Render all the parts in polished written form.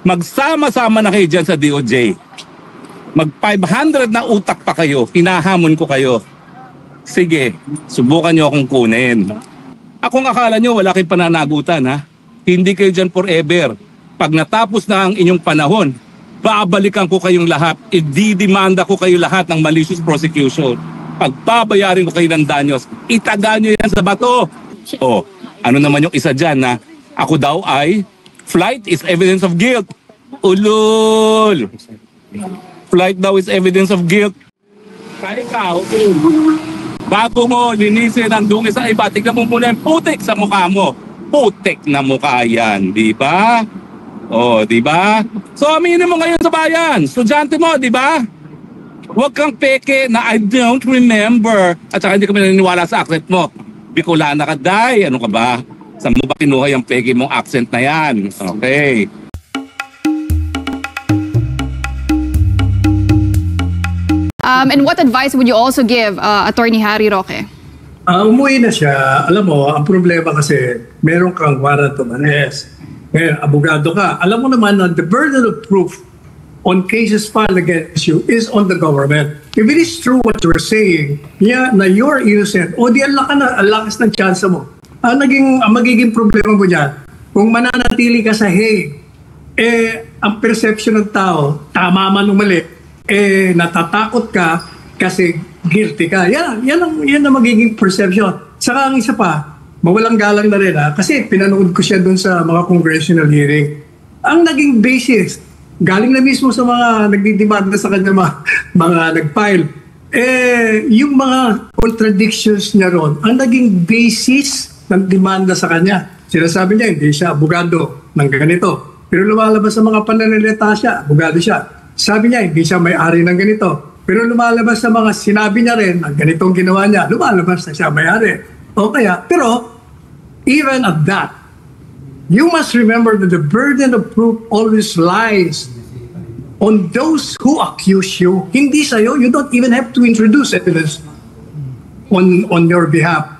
Magsama-sama na kayo dyan sa DOJ. Mag 500 na utak pa kayo, hinahamon ko kayo. Sige, subukan nyo akong kunin. Akong akala nyo wala kayong pananagutan ha. Hindi kayo dyan forever. Pag natapos na ang inyong panahon, babalikan ko kayong lahat. Ididimanda ko kayo lahat ng malicious prosecution. Pagbabayarin ko kayo ng danyos, itaga nyo yan sa bato. O, ano naman yung isa dyan na ako daw ay flight is evidence of guilt. Ulol! Flight daw is evidence of guilt. Kaya ikaw, bago mo linisin ang dungis sa iba, tignan mo muna yung putik sa mukha mo. Putik na mukha yan, di ba? O, di ba? So, aminin mo ngayon sa bayan. Estudyante mo, di ba? Huwag kang peke na I don't remember. At saka hindi kami naniniwala sa accent mo. Bicolana ka, day. Ano ka ba? Saan mo ba kinuha yung peke mong accent na yan? Okay. And what advice would you also give Attorney Harry Roque? Umuwi na siya. Alam mo, ang problema kasi, meron kang warrant of arrest. Ngayon, abogado ka. Alam mo naman na the burden of proof on cases filed against you is on the government. If it is true what you're saying, na you're innocent, o di ang lakas ng chance mo. Ang magiging problema mo dyan, kung mananatili ka sa Hague, ang perception ng tao, tama man o mali, natatakot ka kasi guilty ka. Yan ang magiging perception. Saka ang isa pa, mawalang galang na rin kasi pinanood ko siya dun sa mga congressional hearing. Ang naging basis, galing na mismo sa mga nagdidemanda sa kanya mga nag-file, yung mga contradictions niya ron, ang naging basis ng demanda sa kanya. Sinasabi niya, hindi siya abogado ng ganito. Pero lumalabas sa mga pananalita siya, abogado siya. Sabi niya, hindi siya may-ari ng ganito. Pero lumalabas sa mga sinabi niya rin, ang ganitong ginawa niya, lumalabas na siya may-ari. O kaya, pero even at that, you must remember that the burden of proof always lies on those who accuse you. Hindi sa'yo, you don't even have to introduce evidence on your behalf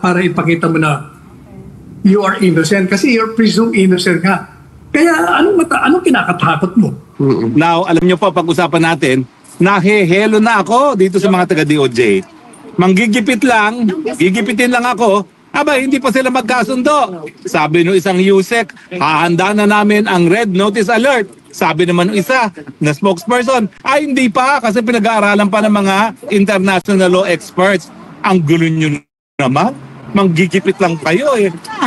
para ipakita mo na you are innocent kasi you're presumed innocent ka. Kaya anong kinakatakot mo? Now, alam nyo po, pag-usapan natin, nahehelo na ako dito sa mga taga-DOJ. Manggigipit lang, gigipitin lang ako, hindi pa sila magkasundo. Sabi nung isang USEC, hahanda na namin ang red notice alert. Sabi naman ng isa na spokesperson, hindi pa kasi pinag-aaralan pa ng mga international law experts. Ang gulo nyo naman. Manggigipit lang kayo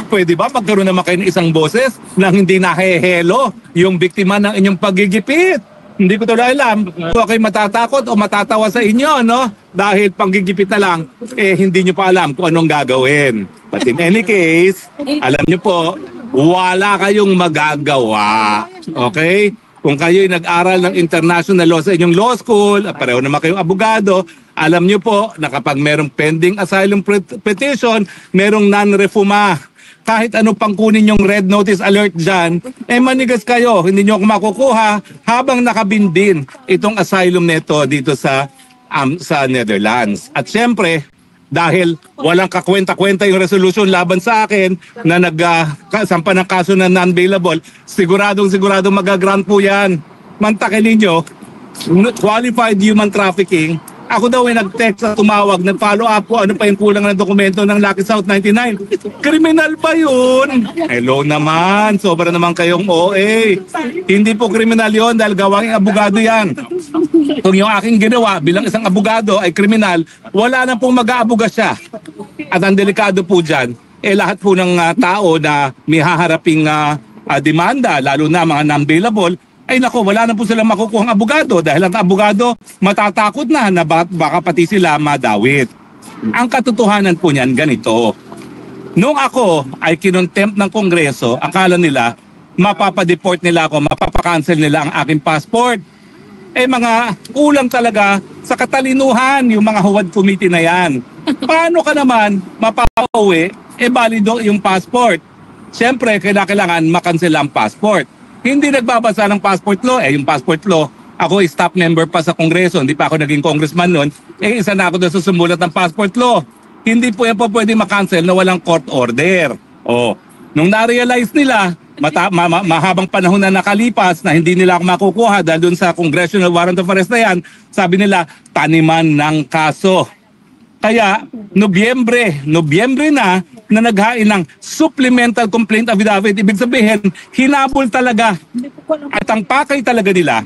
Pwede ba magkaroon naman kayo ng isang boses nang hindi nahehelo yung biktima ng inyong paggigipit? Hindi ko tuloy alam kung kayo matatakot o matatawa sa inyo, no? Dahil panggigipit na lang, hindi nyo pa alam kung anong gagawin. But in any case, alam nyo po, wala kayong magagawa. Okay? Kung kayo'y nag-aral ng international law sa inyong law school, pareho naman kayong abogado, alam nyo po na kapag merong pending asylum petition, merong non-refuma. Kahit ano pang kunin yung red notice alert dyan, manigas kayo, hindi nyo makukuha habang nakabindin itong asylum neto dito sa Netherlands. At syempre, dahil walang kakwenta-kwenta yung resolution laban sa akin na nagsampa ng kaso na non-bailable, siguradong magagrant po yan. Mantakin ninyo, qualified human trafficking, ako daw ay nag-text at tumawag, nag-follow up ko ano pa yung kulang ng dokumento ng Lucky South 99. Kriminal ba yun? Hello naman, sobra naman kayong OA. Hindi po kriminal yun dahil gawaing abogado yan. Kung yung aking ginawa bilang isang abogado ay kriminal, wala na pong mag-aabuga siya. At ang delikado po dyan, lahat po ng tao na may haharaping demanda, lalo na mga non-bailable, wala na po silang makukuhang abogado dahil ang abogado matatakot na baka pati sila madawit. Ang katotohanan po niyan ganito. Noong ako ay kinontempt ng Kongreso, akala nila mapapadeport nila ako, mapapakancel nila ang aking passport. Mga kulang talaga sa katalinuhan yung mga Huwad Committee na yan. Paano ka naman mapapauwi, balido yung passport? Siyempre, kailangan makancel ang passport. Hindi nagbabasa ng passport law. Yung passport law, ako staff member pa sa Kongreso, hindi pa ako naging congressman noon. Isa na ako doon sa sumulat ng passport law. Hindi po yan po pwede makancel na walang court order. Nung na-realize nila, mahabang panahon na nakalipas na hindi nila ako makukuha dahil dun sa congressional warrant of arrest na yan, sabi nila, taniman ng kaso. Kaya, Nobyembre na naghain ng supplemental complaint affidavit. Ibig sabihin, hinabol talaga. At ang pakay talaga nila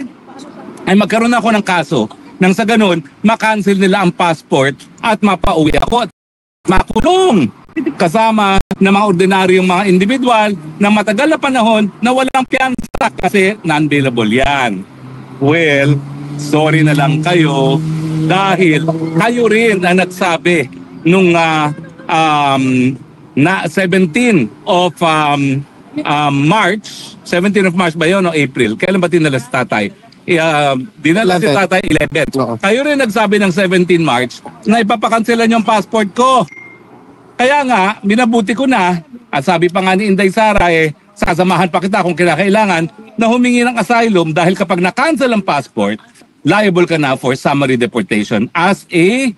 ay magkaroon ako ng kaso nang sa ganun, makancel nila ang passport at mapauwi ako at makulong kasama ng mga ordinaryong mga individual na matagal na panahon na walang piyansa kasi non-bailable yan. Well, sorry na lang kayo dahil kayo rin ang nagsabi nung na 17 of March, 17 of March ba yun o April? Kailan ba tinala si tatay? Dinala si tatay 11. Kayo rin nagsabi ng 17 March na ipapakanselan yung passport ko. Kaya nga, minabuti ko na, at sabi pa nga ni Inday Sara, sasamahan pa kita kung kinakailangan na humingi ng asylum dahil kapag na-cancel ang passport, liable ka na for summary deportation as a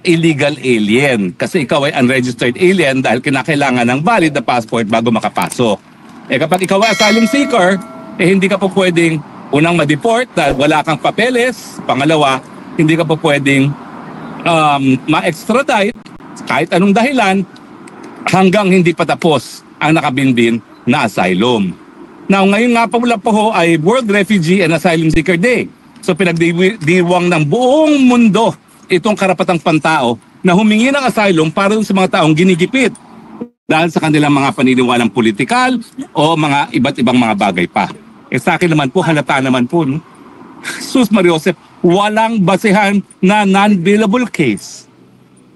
illegal alien. Kasi ikaw ay unregistered alien dahil kinakailangan ng valid na passport bago makapasok. Kapag ikaw ay asylum seeker, hindi ka po pwedeng unang ma-deport dahil wala kang papeles. Pangalawa, hindi ka po pwedeng ma-extradite kahit anong dahilan hanggang hindi pa tapos ang nakabinbin na asylum. Now, ngayon nga pala po ay World Refugee and Asylum Seeker Day. So pinagdiwang ng buong mundo itong karapatang pantao na humingi ng asylum para sa mga taong ginigipit dahil sa kanilang mga paniniwalang politikal o mga iba't ibang mga bagay pa. Sa akin naman po, halata naman po, no? Sus Mariosep, walang basehan na non-bailable case.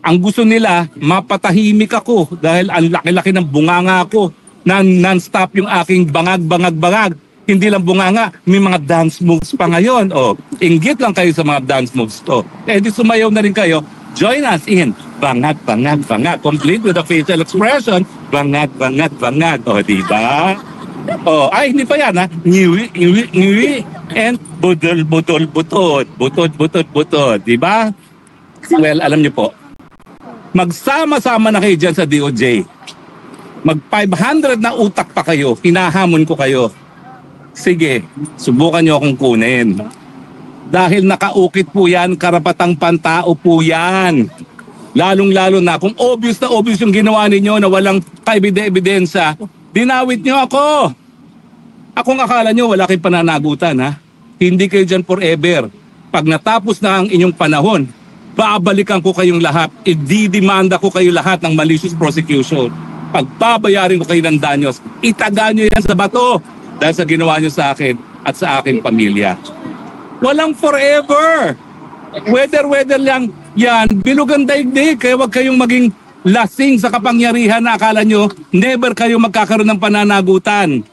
Ang gusto nila, mapatahimik ako dahil ang laki-laki ng bunganga ko na non-stop yung aking bangag. Hindi lang bunganga, may mga dance moves pa ngayon. Inggit lang kayo sa mga dance moves to. Di sumayaw na rin kayo. Join us in bangag. Complete with the facial expression. Bangag. Diba? Ay, hindi pa yan, ha? Ngiwi. And budol. Butod. Diba? Well, alam niyo po, magsama-sama na kayo dyan sa DOJ. Mag 500 na utak pa kayo, hinahamon ko kayo. Sige, subukan nyo akong kunin. Dahil nakaukit po yan, karapatang pantao po yan. Lalong-lalo na kung obvious na obvious yung ginawa ninyo na walang kaebidensya, dinawit nyo ako. Akong akala nyo wala kayong pananagutan, ha? Hindi kayo dyan forever. Pag natapos na ang inyong panahon, babalikan ko kayong lahat. Ididimanda ko kayo lahat ng malicious prosecution. Pagbabayarin ko kayo ng danyos, itaga nyo yan sa bato dahil sa ginawa nyo sa akin at sa aking pamilya. Walang forever. Weather lang yan. Bilugan daigdig. Kaya wag kayong maging lasing sa kapangyarihan na akala nyo never kayo magkakaroon ng pananagutan.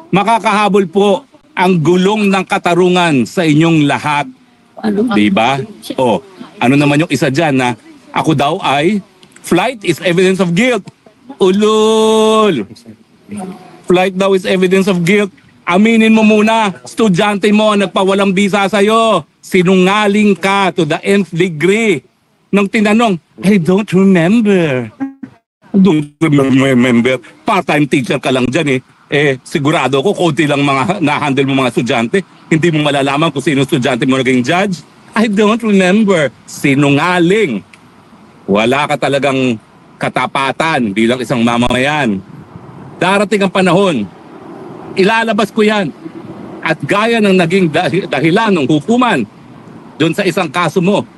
Makakahabol po ang gulong ng katarungan sa inyong lahat. Diba? Ano naman yung isa dyan na ako daw ay flight is evidence of guilt. Ulol! Flight daw is evidence of guilt. Aminin mo muna, estudyante mo nagpawalang bisa sa'yo. Sinungaling ka to the nth degree. Nung tinanong, I don't remember. Don't remember. Part-time teacher ka lang dyan sigurado ko, konti lang mga na-handle mo mga estudyante. Hindi mo malalaman kung sino estudyante mo naging judge. I don't remember. Sinungaling. Wala ka talagang katapatan bilang isang mamamayan. Darating ang panahon, ilalabas ko yan. At gaya ng naging dahilan ng hukuman doon sa isang kaso mo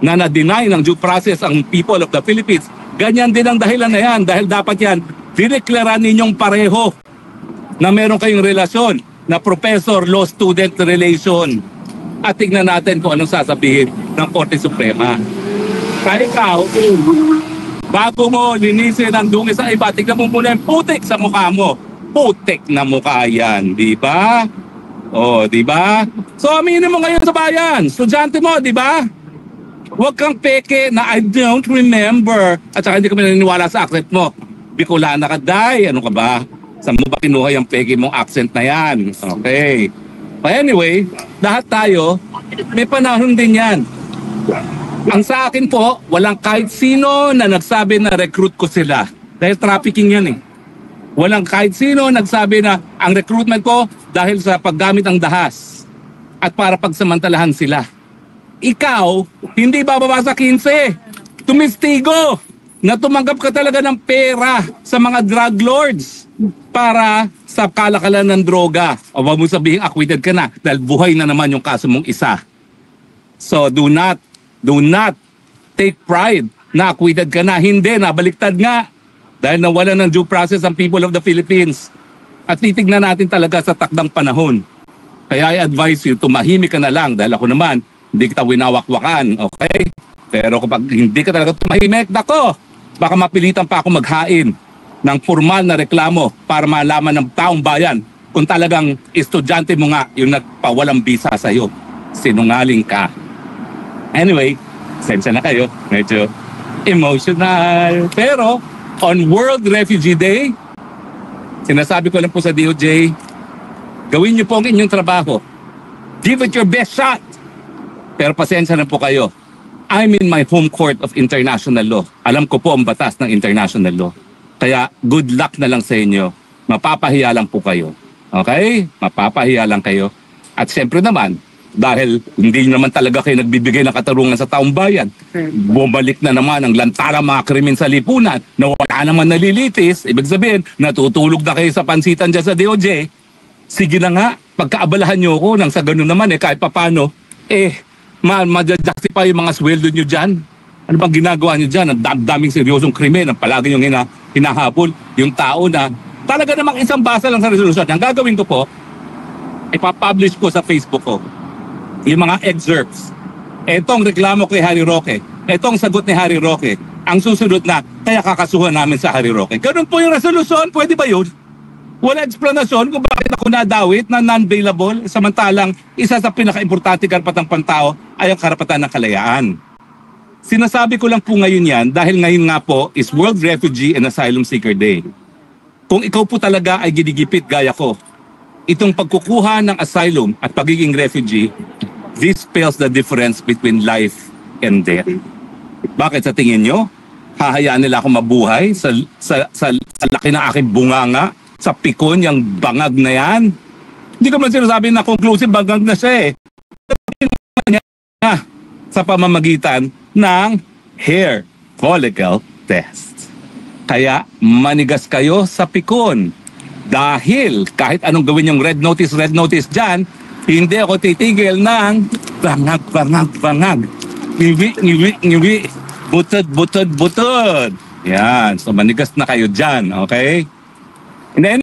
na na-deny ng due process ang people of the Philippines, ganyan din ang dahilan na yan. Dahil dapat yan, dineklara ninyong pareho na meron kayong relasyon na professor-law student relation. At tignan natin kung anong sasabihin ng Korte Suprema. Kaya ikaw, bago mo linisin ang dungis sa iba, tignan mo muna yung putik sa mukha mo. Putik na mukha yan, di ba? Di ba? So aminin mo ngayon sa bayan, estudyante mo, di ba? Huwag kang peke na I don't remember. At saka hindi kami naniniwala sa accent mo. Bicolana ka, day. Ano ka ba? Saan mo ba kinuha yung peke mong accent na yan? Okay. But anyway, lahat tayo, may panahon din yan. Ang sa akin po, walang kahit sino na nagsabi na recruit ko sila. Dahil trafficking yan Walang kahit sino nagsabi na ang recruitment ko dahil sa paggamit ng dahas at para pagsamantalahan sila. Ikaw, hindi bababa sa 15. Tumistigo na tumanggap ka talaga ng pera sa mga drug lords para sa kalakalan ng droga. O wag mo sabihin acquitted ka na dahil buhay na naman yung kaso mong isa. So do not take pride na acquitted ka na. Hindi, nabaliktad nga. Dahil nawala ng due process ang people of the Philippines. At titignan natin talaga sa takdang panahon. Kaya I advise you, tumahimik ka na lang dahil ako naman, hindi kita winawakwakan, okay? Pero kapag hindi ka talaga tumahimik, nako, baka mapilitan pa ako maghain ng formal na reklamo para malaman ng taong bayan kung talagang estudyante mo nga yung nagpawalang bisa sa'yo. Sinungaling ka. Anyway, sensya na kayo. Medyo emotional. Pero, on World Refugee Day, sinasabi ko lang po sa DOJ, gawin niyo po ang inyong trabaho. Give it your best shot. Pero pasensya na po kayo. I'm in my home court of international law. Alam ko po ang batas ng international law. Kaya good luck na lang sa inyo. Mapapahiya lang po kayo. Okay? Mapapahiya lang kayo. At siyempre naman, dahil hindi naman talaga kayo nagbibigay ng katarungan sa taong bayan, bumalik na naman ang lantarang mga krimen sa lipunan na wala naman nalilitis. Ibig sabihin, natutulog na kayo sa pansitan dyan sa DOJ. Sige na nga, pagkaabalahan nyo ako nang sa ganun naman kahit papano, ma-justify yung mga sweldo nyo dyan. Ano bang ginagawa nyo dyan? Ang daming seryosong krimen, ang palagi yung hinahabol yung tao na talaga namang isang basa lang sa resolusyon. Ang gagawin ko po, ipapublish ko sa Facebook ko yung mga excerpts. Etong reklamo kay Harry Roque. Etong sagot ni Harry Roque. Ang susunod na, kaya kakasuhan namin sa Harry Roque. Ganun po yung resolusyon. Pwede ba yun? Wala explanation kung bakit ako nadawit na non-bailable, samantalang isa sa pinaka-importante karapatang pantao ay ang karapatan ng kalayaan. Sinasabi ko lang po ngayon yan dahil ngayon nga po is World Refugee and Asylum Seeker Day. Kung ikaw po talaga ay ginigipit gaya ko, itong pagkukuha ng asylum at pagiging refugee, this spells the difference between life and death. Bakit sa tingin nyo? Hahayaan nila ako mabuhay sa laki ng aking bunganga, sa pikon, yung bangag na yan? Hindi ko man sinasabi na conclusive bangag na siya sa pamamagitan ng hair follicle test. Kaya manigas kayo sa pikon. Dahil kahit anong gawin yung red notice dyan, hindi ako titigil ng bangag. Ngiwi. Butod. Yan. So manigas na kayo dyan, okay? And then,